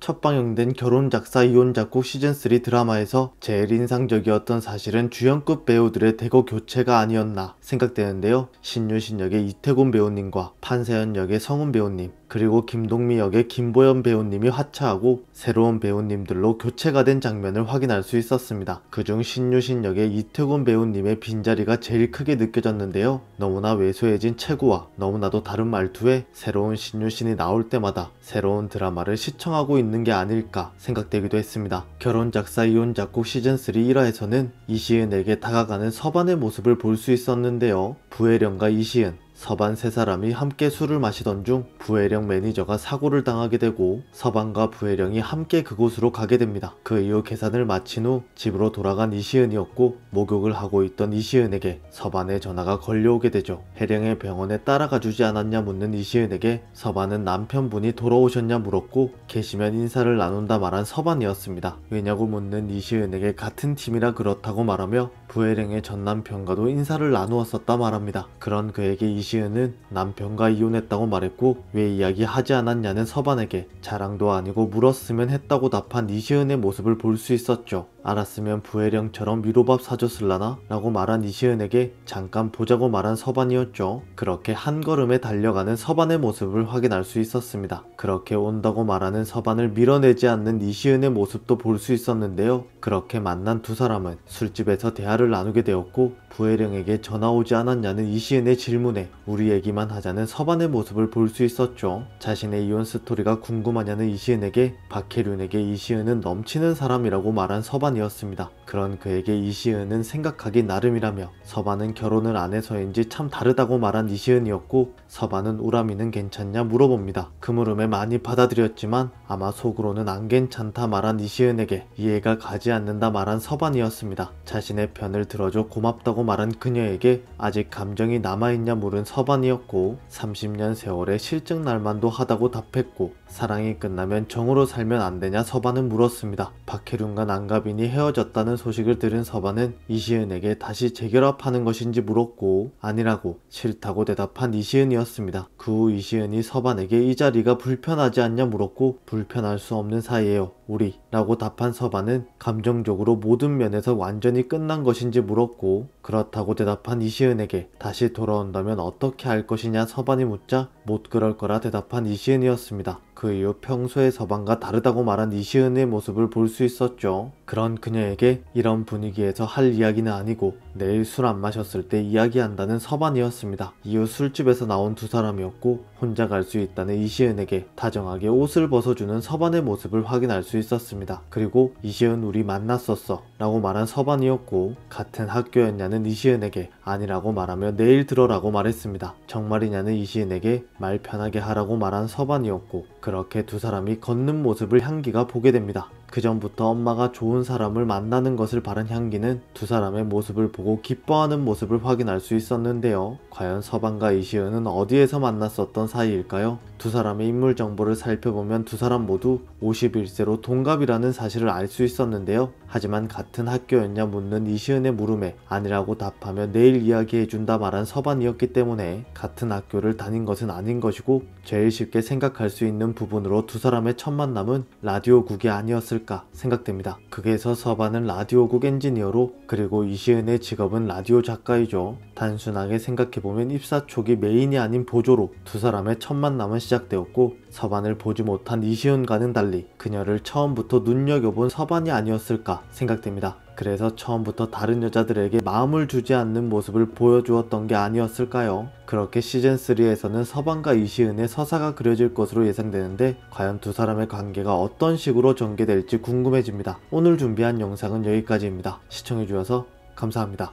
첫 방영된 결혼 작사 이혼 작곡 시즌3 드라마에서 제일 인상적이었던 사실은 주연급 배우들의 대거 교체가 아니었나 생각되는데요. 신유신 역의 이태곤 배우님과 판세연 역의 성훈 배우님, 그리고 김동미 역의 김보연 배우님이 하차하고 새로운 배우님들로 교체가 된 장면을 확인할 수 있었습니다. 그중 신유신 역의 이태곤 배우님의 빈자리가 제일 크게 느껴졌는데요. 너무나 왜소해진 체구와 너무나도 다른 말투에 새로운 신유신이 나올 때마다 새로운 드라마를 시청하고 있는 게 아닐까 생각되기도 했습니다. 결혼 작사 이혼 작곡 시즌3 1화에서는 이시은에게 다가가는 서반의 모습을 볼 수 있었는데요. 부혜령과 이시은, 서반 세 사람이 함께 술을 마시던 중 부혜령 매니저가 사고를 당하게 되고 서반과 부혜령이 함께 그곳으로 가게 됩니다. 그 이후 계산을 마친 후 집으로 돌아간 이시은이었고 목욕을 하고 있던 이시은에게 서반의 전화가 걸려오게 되죠. 혜령의 병원에 따라가 주지 않았냐 묻는 이시은에게 서반은 남편분이 돌아오셨냐 물었고 계시면 인사를 나눈다 말한 서반이었습니다. 왜냐고 묻는 이시은에게 같은 팀이라 그렇다고 말하며 부혜령의 전 남편과도 인사를 나누었었다 말합니다. 그런 그에게 이시은은 남편과 이혼했다고 말했고 왜 이야기하지 않았냐는 서반에게 자랑도 아니고 물었으면 했다고 답한 이시은의 모습을 볼 수 있었죠. 알았으면 부혜령처럼 위로밥 사줬을라나? 라고 말한 이시은에게 잠깐 보자고 말한 서반이었죠. 그렇게 한 걸음에 달려가는 서반의 모습을 확인할 수 있었습니다. 그렇게 온다고 말하는 서반을 밀어내지 않는 이시은의 모습도 볼 수 있었는데요. 그렇게 만난 두 사람은 술집에서 대화를 나누게 되었고 부혜령에게 전화 오지 않았냐는 이시은의 질문에 우리 얘기만 하자는 서반의 모습을 볼 수 있었죠. 자신의 이혼 스토리가 궁금하냐는 이시은에게 박혜륜에게 이시은은 넘치는 사람이라고 말한 서반이었습니다. 그런 그에게 이시은은 생각하기 나름이라며 서반은 결혼을 안 해서인지 참 다르다고 말한 이시은이었고 서반은 우람이는 괜찮냐 물어봅니다. 그 물음에 많이 받아들였지만 아마 속으로는 안 괜찮다 말한 이시은에게 이해가 가지 않는다 말한 서반이었습니다. 자신의 편을 들어줘 고맙다고 말한 그녀에게 아직 감정이 남아있냐 물은 서반이었고 30년 세월에 실증 날만도 하다고 답했고 사랑이 끝나면 정으로 살면 안 되냐 서반은 물었습니다. 박혜륜과 남가빈이 헤어졌다는 소식을 들은 서반은 이시은에게 다시 재결합하는 것인지 물었고 아니라고 싫다고 대답한 이시은이었습니다. 그 후 이시은이 서반에게 이 자리가 불편하지 않냐 물었고 불편할 수 없는 사이에요 우리 라고 답한 서반은 감정적으로 모든 면에서 완전히 끝난 것인지 물었고 그렇다고 대답한 이시은에게 다시 돌아온다면 어떻게 할 것이냐 서반이 묻자 못 그럴 거라 대답한 이시은이었습니다. 그 이후 평소의 서반과 다르다고 말한 이시은의 모습을 볼 수 있었죠. 그런 그녀에게 이런 분위기에서 할 이야기는 아니고 내일 술 안 마셨을 때 이야기한다는 서반이었습니다. 이후 술집에서 나온 두 사람이었고 혼자 갈 수 있다는 이시은에게 다정하게 옷을 벗어주는 서반의 모습을 확인할 수 있었습니다. 그리고 이시은 우리 만났었어 라고 말한 서반이었고 같은 학교였냐는 이시은에게 아니라고 말하며 내일 들어라고 말했습니다. 정말이냐는 이시은에게 말 편하게 하라고 말한 서반이었고 그렇게 두 사람이 걷는 모습을 향기가 보게 됩니다. 그 전부터 엄마가 좋은 사람을 만나는 것을 바란 향기는 두 사람의 모습을 보고 기뻐하는 모습을 확인할 수 있었는데요. 과연 서반과 이시은은 어디에서 만났었던 사이일까요? 두 사람의 인물 정보를 살펴보면 두 사람 모두 51세로 동갑이라는 사실을 알 수 있었는데요. 하지만 같은 학교였냐 묻는 이시은의 물음에 아니라고 답하며 내일 이야기해준다 말한 서반이었기 때문에 같은 학교를 다닌 것은 아닌 것이고 제일 쉽게 생각할 수 있는 부분으로 두 사람의 첫 만남은 라디오국이 아니었을까 생각됩니다. 극에서 서반은 라디오국 엔지니어로 그리고 이시은의 직업은 라디오 작가이죠. 단순하게 생각해보면 입사 초기 메인이 아닌 보조로 두 사람의 첫 만남은 시작되었고 서반을 보지 못한 이시은과는 달리 그녀를 처음부터 눈여겨본 서반이 아니었을까 생각됩니다. 그래서 처음부터 다른 여자들에게 마음을 주지 않는 모습을 보여주었던 게 아니었을까요? 그렇게 시즌3에서는 서반과 이시은의 서사가 그려질 것으로 예상되는데 과연 두 사람의 관계가 어떤 식으로 전개될지 궁금해집니다. 오늘 준비한 영상은 여기까지입니다. 시청해주셔서 감사합니다.